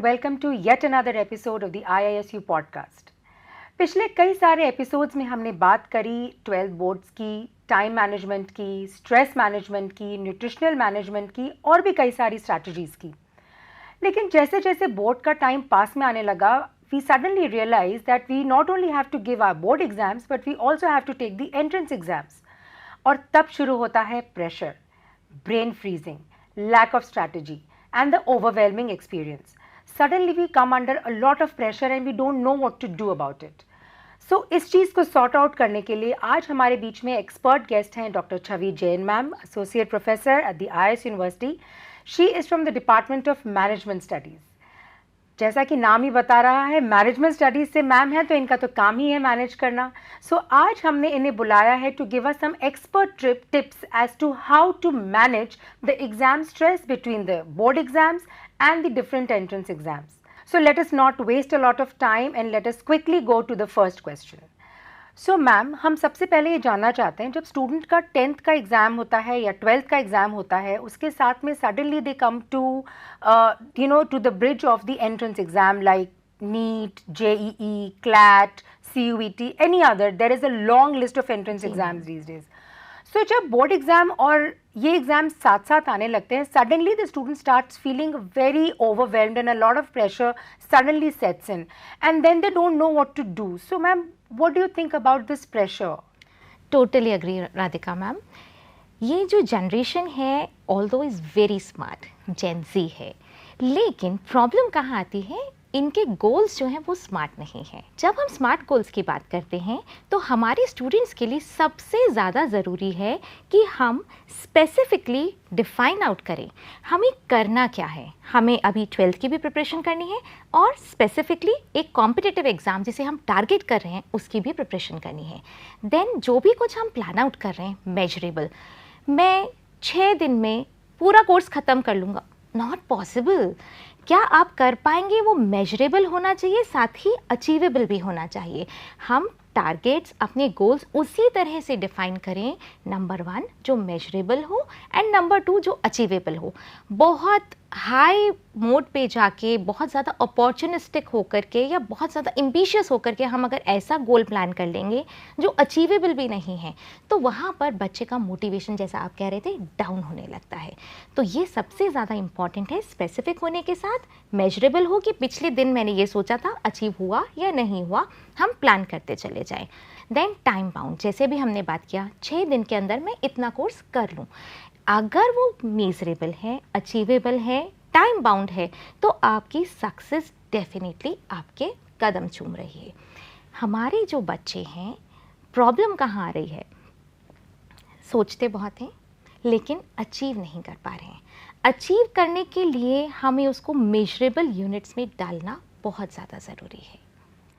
and welcome to yet another episode of the IISU podcast. पिछले कई सारे episodes में हमने बात करी 12th बोर्ड्स की, टाइम मैनेजमेंट की, स्ट्रेस मैनेजमेंट की, न्यूट्रिशनल मैनेजमेंट की और भी कई सारी स्ट्रैटेजीज़ की. लेकिन जैसे जैसे बोर्ड का टाइम पास में आने लगा, we suddenly realized that we not only have to give our board exams but we also have to take the entrance exams. और तब शुरू होता है pressure, brain freezing, lack of strategy and the overwhelming experience. Suddenly we come under a lot of pressure and we don't know what to do about it. So इस चीज़ को sort out करने के लिए आज हमारे बीच में एक्सपर्ट गेस्ट हैं doctor Chhavi Jain ma'am, associate professor at the IIS university. She is from the department of management studies. जैसा कि नाम ही बता रहा है, मैनेजमेंट स्टडीज़ से मैम है तो इनका तो काम ही है मैनेज करना. सो आज हमने इन्हें बुलाया है to give us some expert tips as to how to manage the exam stress between the board exams and the different entrance exams. So let us not waste a lot of time and let us quickly go to the first question. So ma'am, हम सबसे पहले ये जानना चाहते हैं, जब student का 10th का एग्ज़ाम होता है या 12th का एग्ज़ाम होता है, उसके साथ में suddenly they come to to the bridge of the entrance exam like NEET, JEE, CLAT, CUET, any other. There is a long list of entrance exams these days. So जब board exam और ये exam साथ साथ आने लगते हैं, suddenly the student starts feeling very overwhelmed and a lot of pressure suddenly sets in and then they don't know what to do. So ma'am, what do you think about this pressure? Totally agree Radhika ma'am. ये जो generation है although is very smart, gen z है, लेकिन problem कहाँ आती है, इनके goals जो हैं वो स्मार्ट नहीं हैं. जब हम स्मार्ट गोल्स की बात करते हैं तो हमारे स्टूडेंट्स के लिए सबसे ज़्यादा ज़रूरी है कि हम स्पेसिफिकली डिफ़ाइन आउट करें हमें करना क्या है. हमें अभी 12th की भी प्रिपरेशन करनी है और स्पेसिफिकली एक कॉम्पिटिटिव एग्ज़ाम जिसे हम टारगेट कर रहे हैं उसकी भी प्रिपरेशन करनी है. देन जो भी कुछ हम प्लान आउट कर रहे हैं मेजरेबल, मैं 6 दिन में पूरा कोर्स ख़त्म कर लूँगा, नॉट पॉसिबल. क्या आप कर पाएंगे वो मेजरेबल होना चाहिए, साथ ही अचीवेबल भी होना चाहिए. हम टारगेट्स, अपने गोल्स उसी तरह से डिफाइन करें, नंबर 1 जो मेजरेबल हो एंड नंबर 2 जो अचीवेबल हो. बहुत हाई मोड पे जाके, बहुत ज़्यादा अपॉर्चुनिस्टिक होकर के या बहुत ज़्यादा एम्बिशियस होकर के हम अगर ऐसा गोल प्लान कर लेंगे जो अचीवेबल भी नहीं है, तो वहाँ पर बच्चे का मोटिवेशन, जैसा आप कह रहे थे, डाउन होने लगता है. तो ये सबसे ज़्यादा इम्पॉर्टेंट है, स्पेसिफिक होने के साथ मेजरेबल हो कि पिछले दिन मैंने ये सोचा था, अचीव हुआ या नहीं हुआ, हम प्लान करते चले जाएं. देन टाइम बाउंड, जैसे भी हमने बात किया, 6 दिन के अंदर मैं इतना कोर्स कर लूँ. अगर वो मेजरेबल है, अचीवेबल है, टाइम बाउंड है, तो आपकी सक्सेस डेफिनेटली आपके कदम चूम रही है. हमारे जो बच्चे हैं, प्रॉब्लम कहाँ आ रही है, सोचते बहुत हैं लेकिन अचीव नहीं कर पा रहे हैं. अचीव करने के लिए हमें उसको मेजरेबल यूनिट्स में डालना बहुत ज़्यादा ज़रूरी है.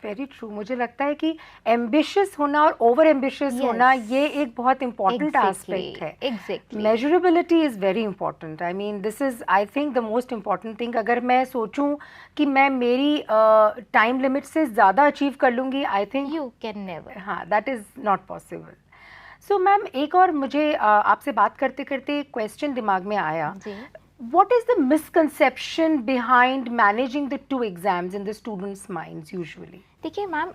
Very true. मुझे लगता है कि एम्बिशियस होना और ओवर एम्बिशियस होना ये एक बहुत इंपॉर्टेंट एस्पेक्ट है. Exactly. Measurability is very important. I mean this is, I think, the most important thing. अगर मैं सोचूं कि मैं मेरी टाइम लिमिट से ज़्यादा अचीव कर लूँगी, I think you can never. हाँ, that is not possible. So ma'am, एक और मुझे आपसे बात करते करते क्वेश्चन दिमाग में आया. What is the misconception behind managing the 2 exams in the students' minds usually? देखिए मैम,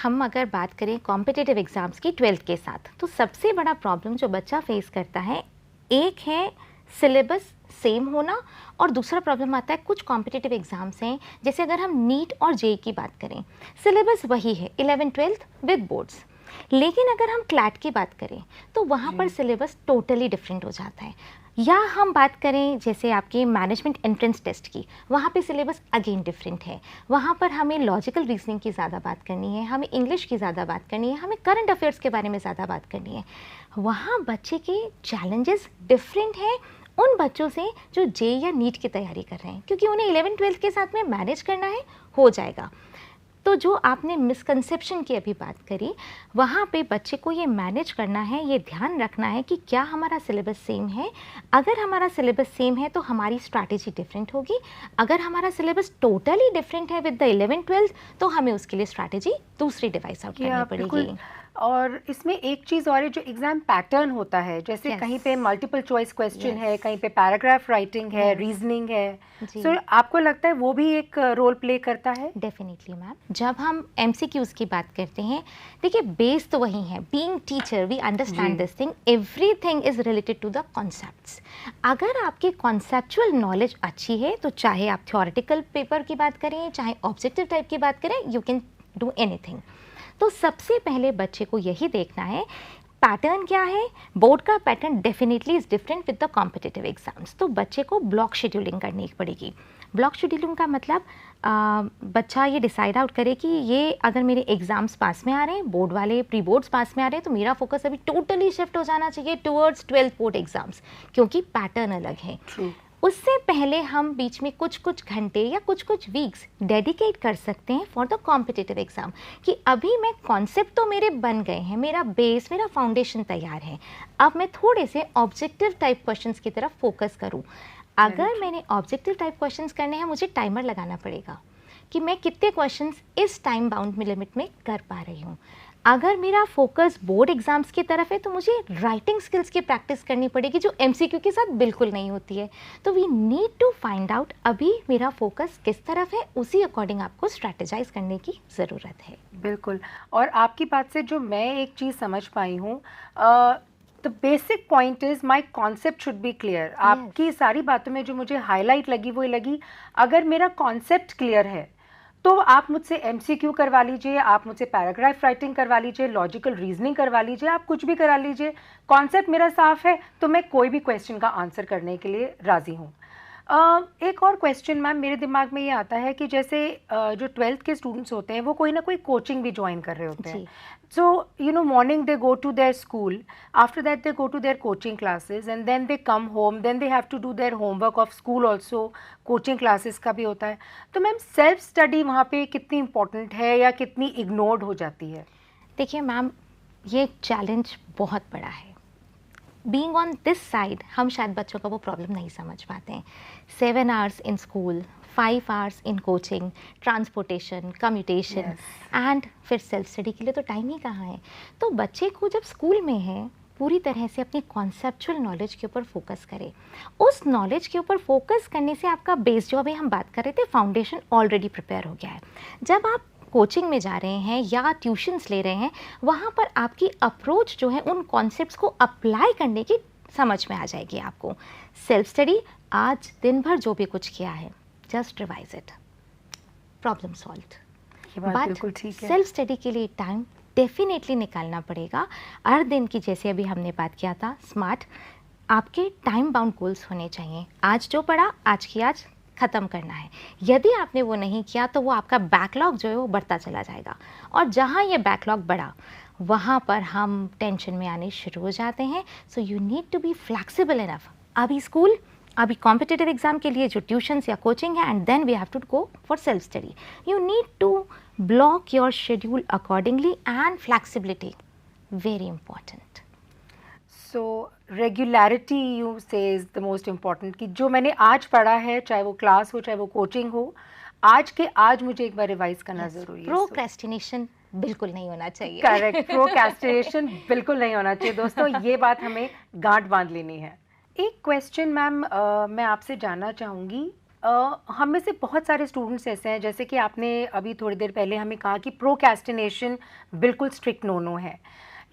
हम अगर बात करें कॉम्पिटिटिव एग्ज़ाम्स की 12th के साथ, तो सबसे बड़ा प्रॉब्लम जो बच्चा फेस करता है, एक है सिलेबस सेम होना और दूसरा प्रॉब्लम आता है कुछ कॉम्पिटिटिव एग्ज़ाम्स हैं, जैसे अगर हम नीट और जेई की बात करें, सिलेबस वही है 11th 12th विद बोर्ड्स, लेकिन अगर हम क्लैट की बात करें तो वहाँ पर सिलेबस टोटली डिफरेंट हो जाता है. या हम बात करें जैसे आपके मैनेजमेंट एंट्रेंस टेस्ट की, वहाँ पे सिलेबस अगेन डिफरेंट है. वहाँ पर हमें लॉजिकल रीजनिंग की ज़्यादा बात करनी है, हमें इंग्लिश की ज़्यादा बात करनी है, हमें करंट अफेयर्स के बारे में ज़्यादा बात करनी है. वहाँ बच्चे के चैलेंजेस डिफरेंट हैं उन बच्चों से जो जे या नीट की तैयारी कर रहे हैं, क्योंकि उन्हें 11th 12th के साथ में मैनेज करना है, हो जाएगा. तो जो आपने मिसकंसेप्शन की अभी बात करी, वहाँ पे बच्चे को ये मैनेज करना है, ये ध्यान रखना है कि क्या हमारा सिलेबस सेम है. अगर हमारा सिलेबस सेम है तो हमारी स्ट्रैटेजी डिफरेंट होगी. अगर हमारा सिलेबस टोटली डिफरेंट है विद द 11th 12th, तो हमें उसके लिए स्ट्रैटेजी दूसरी डिवाइस आउट करनी पड़ेगी. और इसमें एक चीज़ और है, जो एग्ज़ाम पैटर्न होता है, जैसे कहीं पे मल्टीपल चॉइस क्वेश्चन है, कहीं पे पैराग्राफ राइटिंग है, रीजनिंग है, सो आपको लगता है वो भी एक रोल प्ले करता है? डेफिनेटली मैम, जब हम MCQs की बात करते हैं, देखिए बेस तो वही है, being teacher we understand this thing, everything is related to the concepts. अगर आपकी कॉन्सेप्चुअल नॉलेज अच्छी है तो चाहे आप थ्योरेटिकल पेपर की बात करें, चाहे ऑब्जेक्टिव टाइप की बात करें, यू कैन डू एनीथिंग। तो सबसे पहले बच्चे को यही देखना है पैटर्न क्या है। बोर्ड का pattern definitely is different with the competitive exams. तो बच्चे को ब्लॉक शेड्यूलिंग करनी पड़ेगी। ब्लॉक शेड्यूलिंग का मतलब बच्चा ये डिसाइड आउट करे कि ये अगर मेरे एग्जाम्स पास में आ रहे हैं, बोर्ड वाले प्री बोर्ड्स पास में आ रहे हैं, तो मेरा फोकस अभी टोटली शिफ्ट हो जाना चाहिए टुवर्ड्स 12th बोर्ड एग्जाम्स, क्योंकि पैटर्न अलग है। उससे पहले हम बीच में कुछ कुछ घंटे या कुछ कुछ वीक्स डेडिकेट कर सकते हैं फॉर द कॉम्पिटिटिव एग्जाम, कि अभी मैं कॉन्सेप्ट तो मेरे बन गए हैं, मेरा बेस, मेरा फाउंडेशन तैयार है, अब मैं थोड़े से ऑब्जेक्टिव टाइप क्वेश्चंस की तरफ फोकस करूं। अगर मैंने ऑब्जेक्टिव टाइप क्वेश्चंस करने हैं, मुझे टाइमर लगाना पड़ेगा कि मैं कितने क्वेश्चंस इस टाइम बाउंड में लिमिट में कर पा रही हूँ। अगर मेरा फोकस बोर्ड एग्जाम्स की तरफ है तो मुझे राइटिंग स्किल्स की प्रैक्टिस करनी पड़ेगी, जो MCQ के साथ बिल्कुल नहीं होती है। तो we need to find out अभी मेरा फोकस किस तरफ है, उसी अकॉर्डिंग आपको स्ट्रैटेजाइज करने की ज़रूरत है। बिल्कुल। और आपकी बात से जो मैं एक चीज़ समझ पाई हूँ, the basic point is my concept should be clear. आपकी सारी बातों में जो मुझे हाईलाइट लगी वो लगी, अगर मेरा कॉन्सेप्ट क्लियर है तो आप मुझसे MCQ करवा लीजिए, आप मुझसे पैराग्राफ राइटिंग करवा लीजिए, लॉजिकल रीजनिंग करवा लीजिए, आप कुछ भी करा लीजिए, कॉन्सेप्ट मेरा साफ है तो मैं कोई भी क्वेश्चन का आंसर करने के लिए राज़ी हूँ। एक और क्वेश्चन मैम मेरे दिमाग में ये आता है कि जैसे जो 12th के स्टूडेंट्स होते हैं वो कोई ना कोई कोचिंग भी ज्वाइन कर रहे होते हैं। So, you know, morning they go to their school, after that they go to their coaching classes and then they come home, then they have to do their homework of school also, coaching classes का भी होता है। तो ma'am self study वहाँ पे कितनी important है या कितनी इग्नोर्ड हो जाती है? देखिए मैम, ये चैलेंज बहुत बड़ा है। बीइंग ऑन दिस साइड हम शायद बच्चों का वो प्रॉब्लम नहीं समझ पाते हैं। 7 hours in school, 5 hours in coaching, transportation, commutation and फिर सेल्फ स्टडी के लिए तो टाइम ही कहाँ है। तो बच्चे को जब स्कूल में है पूरी तरह से अपनी कॉन्सेप्चुअल नॉलेज के ऊपर फोकस करें। उस नॉलेज के ऊपर फोकस करने से आपका बेस, जो अभी हम बात कर रहे थे, फाउंडेशन ऑलरेडी प्रिपेयर हो गया है। जब आप कोचिंग में जा रहे हैं या ट्यूशन्स ले रहे हैं, वहाँ पर आपकी अप्रोच जो है उन कॉन्सेप्ट्स को अप्लाई करने की समझ में आ जाएगी आपको। सेल्फ स्टडी, आज दिन भर जो भी कुछ किया है, just revise it, problem solve. But self study के लिए टाइम डेफिनेटली निकालना पड़ेगा। हर दिन की, जैसे अभी हमने बात किया था, स्मार्ट, आपके टाइम बाउंड गोल्स होने चाहिए। आज जो पढ़ा, आज की आज ख़त्म करना है। यदि आपने वो नहीं किया तो वो आपका बैकलॉग जो है वो बढ़ता चला जाएगा, और जहाँ ये बैकलॉग बढ़ा वहाँ पर हम टेंशन में आने शुरू हो जाते हैं। So you need to be flexible enough. अभी स्कूल, अभी कॉम्पिटिटिव एग्जाम के लिए जो ट्यूशन्स या कोचिंग है, and then we have to go for self study. You need to block your schedule accordingly, and flexibility very important. So regularity you say is the most important, कि जो मैंने आज पढ़ा है, चाहे वो क्लास हो चाहे वो कोचिंग हो, आज के आज मुझे एक बार रिवाइज करना ज़रूरी है। प्रोक्रेस्टिनेशन बिल्कुल नहीं होना चाहिए। करेक्ट, प्रोक्रेस्टिनेशन बिल्कुल नहीं होना चाहिए दोस्तों, ये बात हमें गांठ बांध लेनी है। एक क्वेश्चन मैम मैं आपसे जानना चाहूँगी, हम में से बहुत सारे स्टूडेंट्स ऐसे हैं, जैसे कि आपने अभी थोड़ी देर पहले हमें कहा कि प्रोक्रेस्टिनेशन बिल्कुल स्ट्रिक्ट नो है,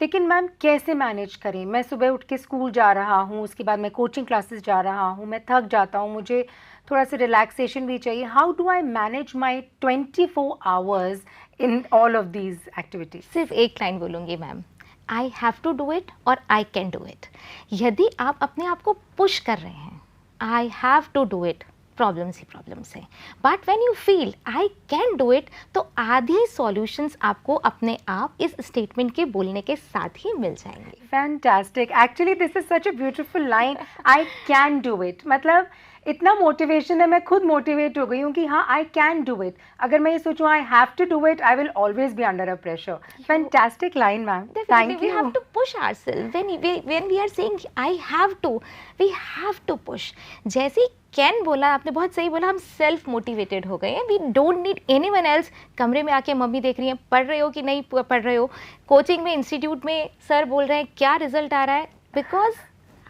लेकिन मैम कैसे मैनेज करें? मैं सुबह उठ के स्कूल जा रहा हूँ, उसके बाद मैं कोचिंग क्लासेस जा रहा हूँ, मैं थक जाता हूँ, मुझे थोड़ा सा रिलैक्सेशन भी चाहिए। How do I manage my 24 hours in all of these activities? सिर्फ एक लाइन बोलूँगी ma'am, I have to do it और आई कैन डू इट। यदि आप अपने आप को पुश कर रहे हैं, I have to do it, problems ही प्रॉब्लम्स है। But when you feel I can do it, तो आधी सॉल्यूशंस आपको अपने आप इस स्टेटमेंट के बोलने के साथ ही मिल जाएंगे। Fantastic, actually this is such a beautiful line, I can do it. मतलब इतना मोटिवेशन है, मैं खुद मोटिवेट हो गई हूँ कि हाँ आई कैन डू इट। अगर मैं ये सोचूँ I have to do it, I will always be under a pressure. Fantastic line ma'am, thank you. We have to push ourselves when we are saying I have to, we have to push। जैसे can बोला, आपने बहुत सही बोला, हम self motivated हो गए हैं, we don't need anyone else. कमरे में आके मम्मी देख रही हैं पढ़ रहे हो कि नहीं पढ़ रहे हो, कोचिंग में इंस्टीट्यूट में सर बोल रहे हैं क्या रिजल्ट आ रहा है, बिकॉज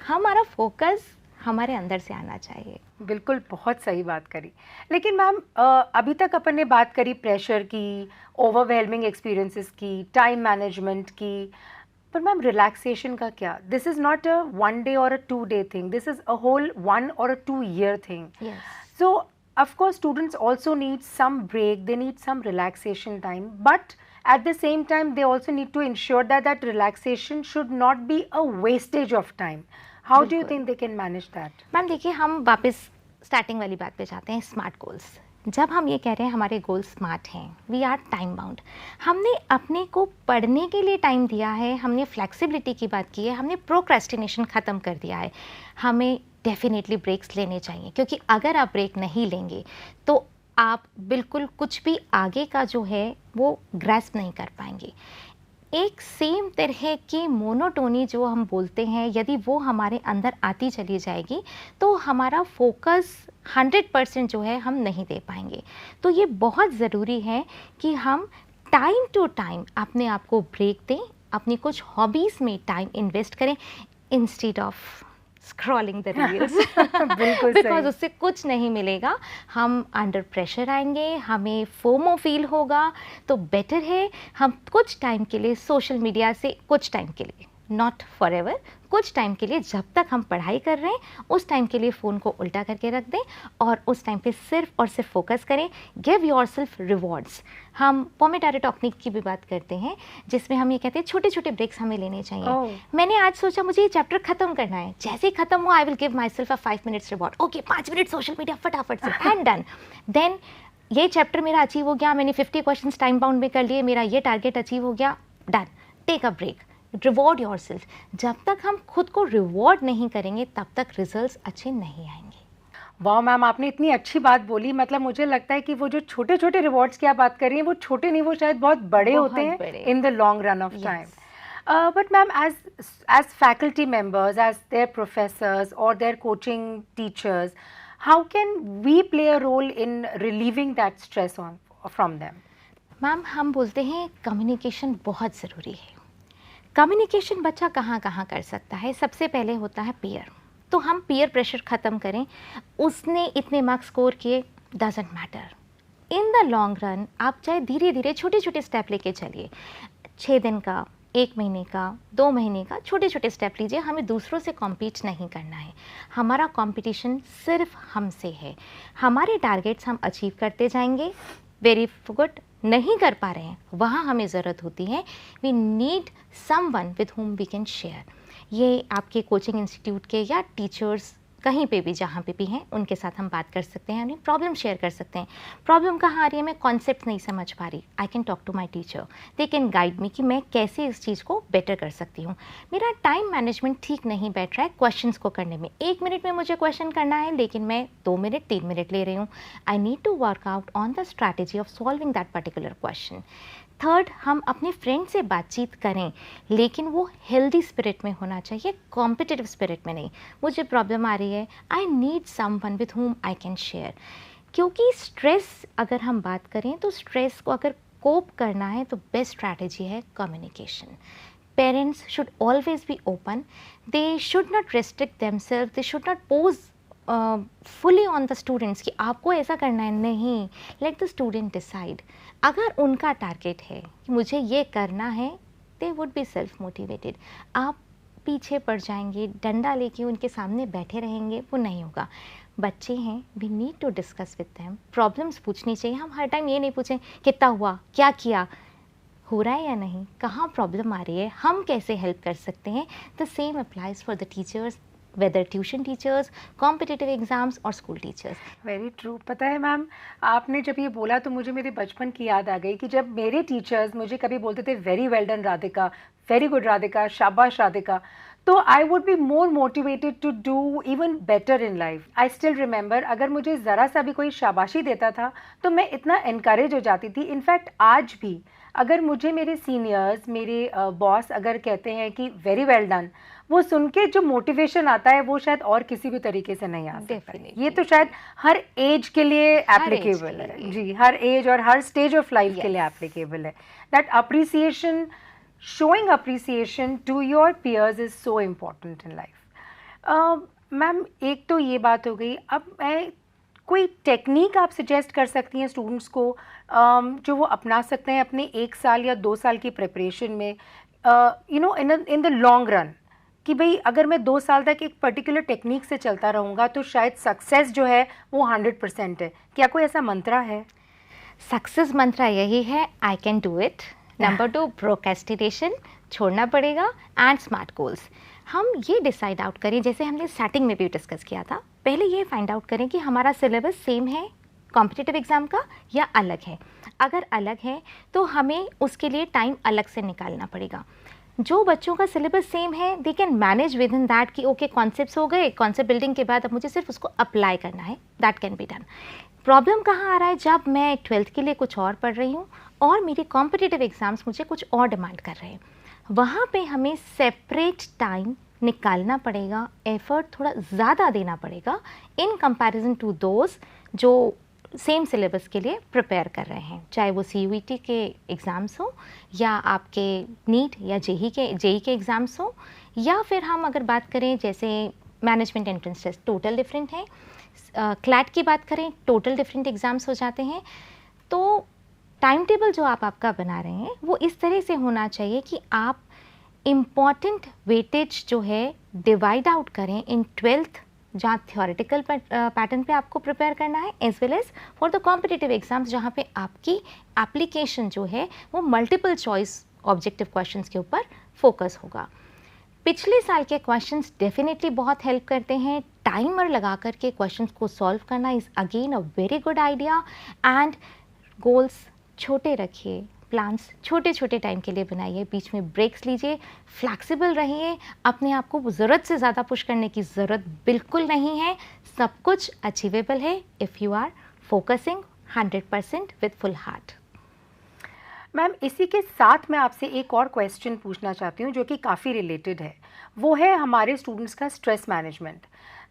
हमारा फोकस हमारे अंदर से आना चाहिए। बिल्कुल, बहुत सही बात करी। लेकिन मैम अभी तक अपन ने बात करी प्रेशर की, ओवरवेलमिंग एक्सपीरियंसेस की, टाइम मैनेजमेंट की, पर मैम रिलैक्सेशन का क्या? This is not a 1 day और a 2 day thing, this is a whole 1 or a 2 year thing. So of course students also need some break, they need some relaxation time, but at the same time they also need to ensure that that relaxation should not be a wastage of time. How do you बिल्कुल। think they can manage that? Ma'am देखिए, हम वापस starting वाली बात पे जाते हैं, smart goals. जब हम ये कह रहे हैं हमारे गोल स्मार्ट हैं, वी आर टाइम बाउंड, हमने अपने को पढ़ने के लिए टाइम दिया है, हमने फ्लेक्सिबिलिटी की बात की है, हमने प्रोक्रेस्टिनेशन ख़त्म कर दिया है, हमें डेफिनेटली ब्रेक्स लेने चाहिए, क्योंकि अगर आप ब्रेक नहीं लेंगे तो आप बिल्कुल कुछ भी आगे का जो है वो ग्रैस्प नहीं कर पाएंगे। एक सेम तरह की मोनोटोनी जो हम बोलते हैं, यदि वो हमारे अंदर आती चली जाएगी तो हमारा फोकस 100% जो है हम नहीं दे पाएंगे। तो ये बहुत ज़रूरी है कि हम टाइम टू टाइम अपने आप को ब्रेक दें, अपनी कुछ हॉबीज़ में टाइम इन्वेस्ट करें instead of scrolling the reels, बिल्कुल बिकॉज सही। उससे कुछ नहीं मिलेगा, हम अंडर प्रेशर आएंगे, हमें फोमो फील होगा। तो बेटर है हम कुछ टाइम के लिए सोशल मीडिया से, कुछ टाइम के लिए, नॉट फॉर एवर, कुछ टाइम के लिए, जब तक हम पढ़ाई कर रहे हैं उस टाइम के लिए फ़ोन को उल्टा करके रख दें और उस टाइम पे सिर्फ और सिर्फ फोकस करें। Give yourself rewards. हम पोमोडोरो टेक्निक की भी बात करते हैं, जिसमें हम ये कहते हैं छोटे छोटे ब्रेक्स हमें लेने चाहिए। मैंने आज सोचा मुझे ये चैप्टर खत्म करना है, जैसे ही खत्म हुआ I will give my self a 5 minutes reward. Okay, 5 minute social media फटाफट से, एंड डन। देन ये चैप्टर मेरा अचीव हो गया, मैंने 50 क्वेश्चंस टाइम बाउंड में कर लिए, मेरा ये टारगेट अचीव हो गया, done. Take a break, reward yourself. जब तक हम खुद को रिवॉर्ड नहीं करेंगे तब तक रिजल्ट्स अच्छे नहीं आएंगे। वाह मैम, आपने इतनी अच्छी बात बोली। मतलब मुझे लगता है कि वो जो छोटे छोटे रिवॉर्ड्स की आप बात कर रही हैं वो छोटे नहीं, वो शायद बहुत बड़े होते हैं बड़े। In the long run of time. Yes. But ma'am, as faculty members, as their professors or their coaching teachers, how can we play a role in relieving that stress from them? Ma'am हम बोलते हैं communication बहुत ज़रूरी है। Communication बच्चा कहाँ कहाँ कर सकता है? सबसे पहले होता है पीयर। तो हम पीयर प्रेशर ख़त्म करें, उसने इतने मार्क्स स्कोर किए, doesn't matter. In the long run आप चाहे धीरे धीरे छोटे छोटे स्टेप लेके चलिए, 6 दिन का, 1 महीने का, 2 महीने का, छोटे छोटे स्टेप लीजिए। हमें दूसरों से कॉम्पीट नहीं करना है, हमारा कंपटीशन सिर्फ हमसे है। हमारे टारगेट्स हम अचीव करते जाएंगे। वेरी गुड, नहीं कर पा रहे हैं, वहाँ हमें ज़रूरत होती है, we need someone with whom we can share. ये आपके कोचिंग इंस्टीट्यूट के या टीचर्स कहीं पे भी, जहाँ पे भी हैं, उनके साथ हम बात कर सकते हैं, अपनी प्रॉब्लम शेयर कर सकते हैं। प्रॉब्लम कहाँ आ रही है, मैं कॉन्सेप्ट नहीं समझ पा रही, I can talk to my teacher, they can guide me कि मैं कैसे इस चीज़ को बेटर कर सकती हूँ। मेरा टाइम मैनेजमेंट ठीक नहीं बैठ रहा है क्वेश्चंस को करने में, 1 मिनट में मुझे क्वेश्चन करना है लेकिन मैं 2 मिनट 3 मिनट ले रही हूँ। I need to work out on the strategy of solving that particular question. Third, हम अपने फ्रेंड से बातचीत करें लेकिन वो हेल्दी स्पिरिट में होना चाहिए, कॉम्पिटिटिव स्पिरिट में नहीं। मुझे प्रॉब्लम आ रही है, आई नीड समवन विद हुम आई कैन शेयर। क्योंकि स्ट्रेस, अगर हम बात करें तो स्ट्रेस को अगर कोप करना है तो बेस्ट स्ट्रैटेजी है communication. Parents should always be open, they should not restrict themselves, they should not pose fully on the students कि आपको ऐसा करना है, नहीं, लेट द स्टूडेंट डिसाइड। अगर उनका टारगेट है कि मुझे ये करना है, they would be self motivated. आप पीछे पड़ जाएंगे, डंडा लेके उनके सामने बैठे रहेंगे, वो नहीं होगा। बच्चे हैं, we need to discuss with them, problems पूछनी चाहिए। हम हर टाइम ये नहीं पूछें कितना हुआ, क्या किया, हो रहा है या नहीं, कहाँ प्रॉब्लम आ रही है, हम कैसे हेल्प कर सकते हैं। The same applies for the teachers, whether tuition teachers, competitive exams और स्कूल टीचर्स। Very true. पता है मैम, आपने जब ये बोला तो मुझे मेरे बचपन की याद आ गई कि जब मेरे टीचर्स मुझे कभी बोलते थे very well done Radhika, very good Radhika, शाबाश राधिका, तो I would be more motivated to do even better in life. I still remember, अगर मुझे ज़रा सा भी कोई शाबाशी देता था तो मैं इतना इनकरेज हो जाती थी। इनफैक्ट आज भी अगर मुझे मेरे सीनियर्स, मेरे बॉस अगर कहते हैं कि वेरी वेल डन, वो सुन के जो मोटिवेशन आता है वो शायद और किसी भी तरीके से नहीं आ सकता है। Definitely. ये तो शायद हर एज के लिए age एप्लीकेबल के है लिए। जी, हर एज और हर स्टेज ऑफ लाइफ के लिए Yes. एप्लीकेबल है। That appreciation, showing appreciation to your peers is so important in life. Ma'am एक तो ये बात हो गई, अब मैं कोई टेक्निक आप सजेस्ट कर सकती हैं स्टूडेंट्स को जो वो अपना सकते हैं अपने 1 साल या 2 साल की प्रिपरेशन में, you know in the long run, कि भाई अगर मैं 2 साल तक एक पर्टिकुलर टेक्निक से चलता रहूँगा तो शायद सक्सेस जो है वो 100% है। क्या कोई ऐसा मंत्रा है? सक्सेस मंत्रा यही है, आई can do it. Number 2, procrastination छोड़ना पड़ेगा, एंड स्मार्ट गोल्स। हम ये डिसाइड आउट करें, जैसे हमने स्टार्टिंग में भी डिस्कस किया था, पहले ये फाइंड आउट करें कि हमारा सिलेबस सेम है कॉम्पिटिटिव एग्ज़ाम का या अलग है। अगर अलग है तो हमें उसके लिए टाइम अलग से निकालना पड़ेगा। जो बच्चों का सिलेबस सेम है, they can manage with in that कि ओके कॉन्सेप्ट्स हो गए, कॉन्सेप्ट बिल्डिंग के बाद अब मुझे सिर्फ उसको अप्लाई करना है, that can be done. Problem कहाँ आ रहा है? जब मैं 12th के लिए कुछ और पढ़ रही हूँ और मेरे कॉम्पिटिटिव एग्ज़ाम्स मुझे कुछ और डिमांड कर रहे हैं, वहाँ पे हमें सेपरेट टाइम निकालना पड़ेगा, एफर्ट थोड़ा ज़्यादा देना पड़ेगा इन कंपैरिजन टू दोज जो सेम सिलेबस के लिए प्रिपेयर कर रहे हैं, चाहे वो CUET के एग्ज़ाम्स हो या आपके नीट या जेई के एग्ज़ाम्स हो, या फिर हम अगर बात करें जैसे management entrance test total different है, क्लैट की बात करें टोटल डिफरेंट एग्ज़ाम्स हो जाते हैं। तो टाइम टेबल जो आप आपका बना रहे हैं वो इस तरह से होना चाहिए कि आप इम्पॉर्टेंट वेटेज जो है डिवाइड आउट करें इन 12th, जहाँ थियोरेटिकल पैटर्न पे आपको प्रिपेयर करना है, as well as for the competitive exams जहाँ पे आपकी एप्लीकेशन जो है वो मल्टीपल चॉइस ऑब्जेक्टिव क्वेश्चंस के ऊपर फोकस होगा। पिछले साल के क्वेश्चंस डेफिनेटली बहुत हेल्प करते हैं। टाइमर लगा करके क्वेश्चंस को सॉल्व करना is again a very good idea. And goals छोटे रखिए, प्लान्स छोटे छोटे टाइम के लिए बनाइए, बीच में ब्रेक्स लीजिए, फ्लैक्सिबल रहिए, अपने आप को ज़रूरत से ज़्यादा पुश करने की ज़रूरत बिल्कुल नहीं है। सब कुछ अचीवेबल है if you are focusing 100% with full heart. Ma'am इसी के साथ मैं आपसे एक और क्वेश्चन पूछना चाहती हूँ जो कि काफ़ी रिलेटेड है, वो है हमारे स्टूडेंट्स का stress management.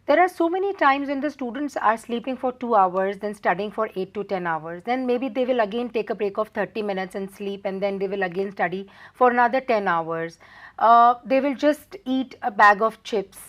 There are so many times when the students are sleeping for 2 hours, then studying for 8 to 10 hours. Then maybe they will again take a break of 30 minutes and sleep, and then they will again study for another 10 hours. They will just eat a bag of chips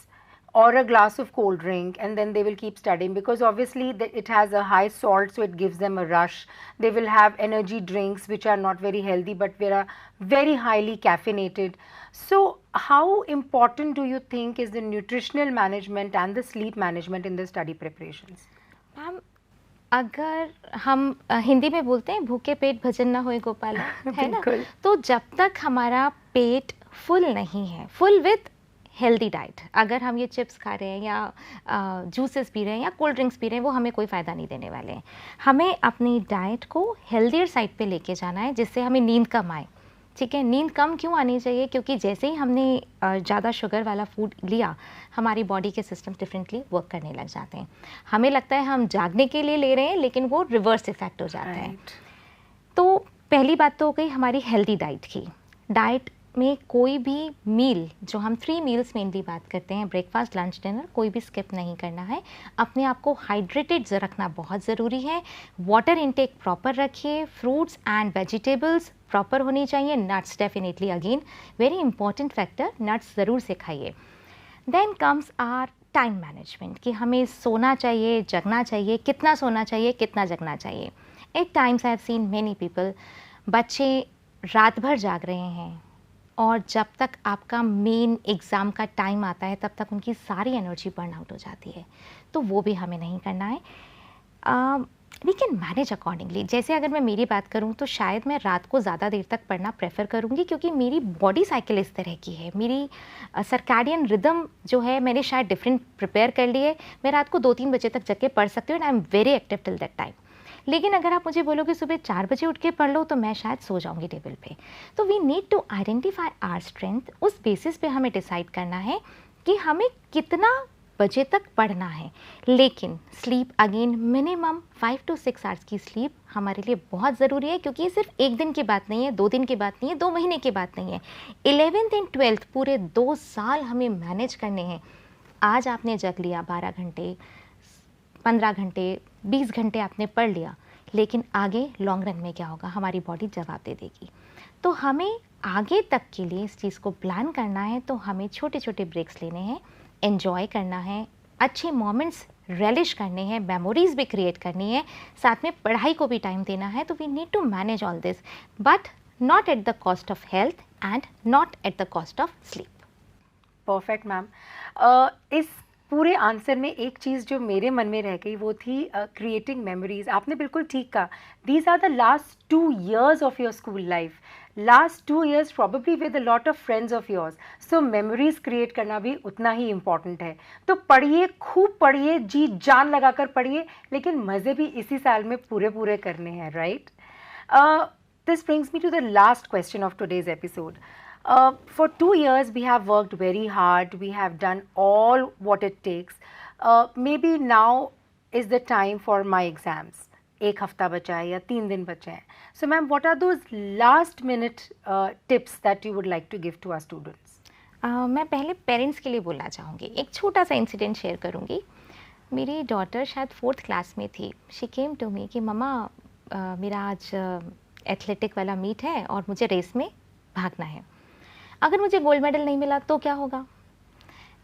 or a glass of cold drink, and then they will keep studying because obviously it has a high salt, so it gives them a rush. They will have energy drinks which are not very healthy but they are very highly caffeinated. So how important do you think is the nutritional management and the sleep management in the study preparations? Ma'am अगर हम हिंदी में बोलते हैं भूखे पेट भजन ना होए गोपाला, है ना, बिल्कुल। तो जब तक हमारा पेट फुल नहीं है, फुल विथ हेल्दी डाइट, अगर हम ये चिप्स खा रहे हैं या जूसेस पी रहे हैं या कोल्ड ड्रिंक्स पी रहे हैं, वो हमें कोई फ़ायदा नहीं देने वाले हैं। हमें अपनी डाइट को हेल्दियर साइड पे लेके जाना है जिससे हमें नींद कम आए। ठीक है, नींद कम क्यों आनी चाहिए? क्योंकि जैसे ही हमने ज़्यादा शुगर वाला फूड लिया, हमारी बॉडी के सिस्टम डिफरेंटली वर्क करने लग जाते हैं। हमें लगता है हम जागने के लिए ले रहे हैं, लेकिन वो रिवर्स इफेक्ट हो जाता है। तो पहली बात तो हो गई हमारी हेल्दी डाइट की। डाइट में कोई भी मील, जो हम 3 मील्स मेनली बात करते हैं, ब्रेकफास्ट, लंच, डिनर, कोई भी स्किप नहीं करना है। अपने आप को हाइड्रेटेड रखना बहुत ज़रूरी है। वाटर इनटेक प्रॉपर रखिए, फ्रूट्स एंड वेजिटेबल्स प्रॉपर होनी चाहिए, nuts definitely again very important factor, nuts ज़रूर से खाइए। Then comes our time management कि हमें सोना चाहिए, जगना चाहिए, कितना सोना चाहिए, कितना जगना चाहिए। At times I have seen many people, बच्चे रात भर जाग रहे हैं और जब तक आपका मेन एग्ज़ाम का टाइम आता है तब तक उनकी सारी एनर्जी बर्न आउट हो जाती है, तो वो भी हमें नहीं करना है। We can manage accordingly. जैसे अगर मैं मेरी बात करूँ तो शायद मैं रात को ज़्यादा देर तक पढ़ना प्रेफर करूँगी क्योंकि मेरी बॉडी साइकिल इस तरह की है, मेरी सर्कैडियन रिदम जो है मैंने शायद डिफरेंट प्रिपेयर कर ली है। मैं रात को 2-3 बजे तक जग के पढ़ सकती हूँ and I am very active till that time. लेकिन अगर आप मुझे बोलोगे सुबह 4 बजे उठ के पढ़ लो तो मैं शायद सो जाऊंगी टेबल पे। तो we need to identify our strength. उस बेसिस पे हमें डिसाइड करना है कि हमें कितना बजे तक पढ़ना है, लेकिन sleep again minimum 5 to 6 hours की स्लीप हमारे लिए बहुत ज़रूरी है, क्योंकि ये सिर्फ एक दिन की बात नहीं है, 2 दिन की बात नहीं है, 2 महीने की बात नहीं है। 11th एंड 12th पूरे 2 साल हमें मैनेज करने हैं। आज आपने जग लिया 12 घंटे, 15 घंटे, 20 घंटे आपने पढ़ लिया, लेकिन आगे लॉन्ग रन में क्या होगा, हमारी बॉडी जवाब दे देगी। तो हमें आगे तक के लिए इस चीज़ को प्लान करना है, तो हमें छोटे छोटे ब्रेक्स लेने हैं, एन्जॉय करना है, अच्छे मोमेंट्स रेलिश करने हैं, मेमोरीज भी क्रिएट करनी है, साथ में पढ़ाई को भी टाइम देना है। तो we need to manage all this, but not at the cost of health and not at the cost of sleep. Perfect ma'am. इस पूरे आंसर में एक चीज़ जो मेरे मन में रह गई वो थी क्रिएटिंग मेमोरीज। आपने बिल्कुल ठीक कहा, these are the last 2 years of your school life, last 2 years probably with a lot of friends of yours, so memories create करना भी उतना ही इम्पॉर्टेंट है। तो पढ़िए, खूब पढ़िए, जी जान लगा कर पढ़िए, लेकिन मज़े भी इसी साल में पूरे पूरे करने हैं, right? This brings me to the last question of today's episode. For 2 years we have worked very hard, we have done all what it takes. Maybe now is the time for my exams. एक हफ्ता बचा है या 3 दिन बचे हैं. So ma'am, what are those last minute tips that you would like to give to our students? मैं पहले पेरेंट्स के लिए बोलना चाहूँगी, एक छोटा सा इंसिडेंट शेयर करूँगी। मेरी डॉटर शायद 4th क्लास में थी। शी केम टू मी कि मम्मा मेरा आज एथलेटिक वाला मीट है और मुझे रेस में भागना है, अगर मुझे गोल्ड मेडल नहीं मिला तो क्या होगा?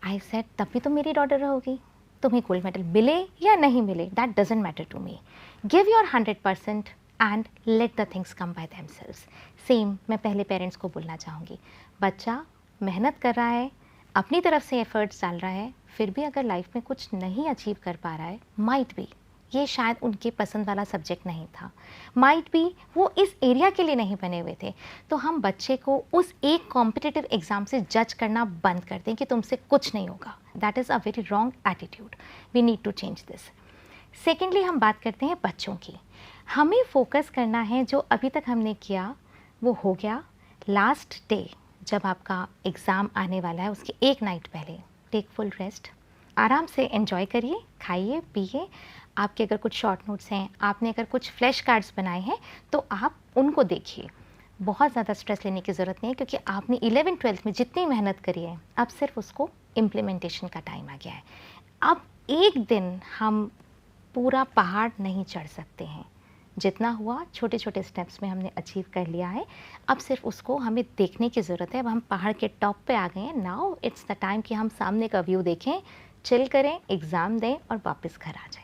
आई सेड तब भी तो मेरी डॉटर रहोगी, तुम्हें गोल्ड मेडल मिले या नहीं मिले that doesn't matter to me, give your 100% and let the things come by themselves. Same मैं पहले पेरेंट्स को बोलना चाहूँगी, बच्चा मेहनत कर रहा है, अपनी तरफ से एफर्ट्स डाल रहा है, फिर भी अगर लाइफ में कुछ नहीं अचीव कर पा रहा है, माइट बी ये शायद उनके पसंद वाला सब्जेक्ट नहीं था, माइट बी वो इस एरिया के लिए नहीं बने हुए थे। तो हम बच्चे को उस एक कॉम्पिटिटिव एग्ज़ाम से जज करना बंद कर दें कि तुमसे कुछ नहीं होगा। That is a very wrong attitude, we need to change this. Secondly हम बात करते हैं बच्चों की। हमें फोकस करना है, जो अभी तक हमने किया वो हो गया। लास्ट डे जब आपका एग्ज़ाम आने वाला है उसके एक नाइट पहले टेक फुल रेस्ट, आराम से एंजॉय करिए, खाइए पिए। आपके अगर कुछ शॉर्ट नोट्स हैं, आपने अगर कुछ फ्लैश कार्ड्स बनाए हैं तो आप उनको देखिए। बहुत ज़्यादा स्ट्रेस लेने की ज़रूरत नहीं है, क्योंकि आपने 11th 12th में जितनी मेहनत करी है अब सिर्फ उसको इम्प्लीमेंटेशन का टाइम आ गया है। अब एक दिन हम पूरा पहाड़ नहीं चढ़ सकते हैं, जितना हुआ छोटे छोटे स्टेप्स में हमने अचीव कर लिया है, अब सिर्फ उसको हमें देखने की ज़रूरत है। अब हम पहाड़ के टॉप पे आ गए हैं, नाउ इट्स द टाइम कि हम सामने का व्यू देखें, चिल करें, एग्ज़ाम दें और वापस घर आ जाएं।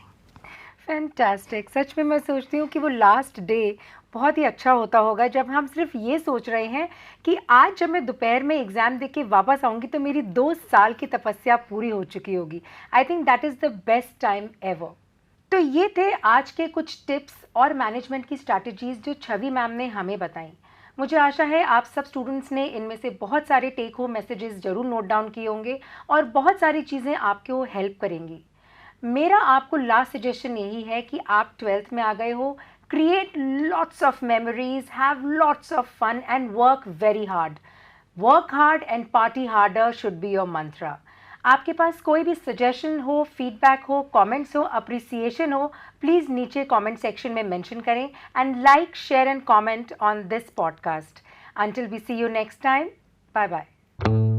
फैंटास्टिक। सच में मैं सोचती हूँ कि वो लास्ट डे बहुत ही अच्छा होता होगा जब हम सिर्फ ये सोच रहे हैं कि आज जब मैं दोपहर में एग्ज़ाम दे के वापस आऊँगी तो मेरी 2 साल की तपस्या पूरी हो चुकी होगी। I think that is the best time ever. तो ये थे आज के कुछ टिप्स और मैनेजमेंट की स्ट्रैटेजीज़ जो छवि मैम ने हमें बताई। मुझे आशा है आप सब स्टूडेंट्स ने इनमें से बहुत सारे टेक होम मैसेजेस ज़रूर नोट डाउन किए होंगे और बहुत सारी चीज़ें आपको हेल्प करेंगी। मेरा आपको लास्ट सजेशन यही है कि आप 12th में आ गए हो, create lots of memories, have lots of fun and work very hard. Work hard and party harder should be your mantra. आपके पास कोई भी सजेशन हो, फीडबैक हो, कमेंट्स हो, अप्रिसिएशन हो, प्लीज़ नीचे कमेंट सेक्शन में मेंशन करें and like, share and comment on this podcast. Until we see you next time, bye bye.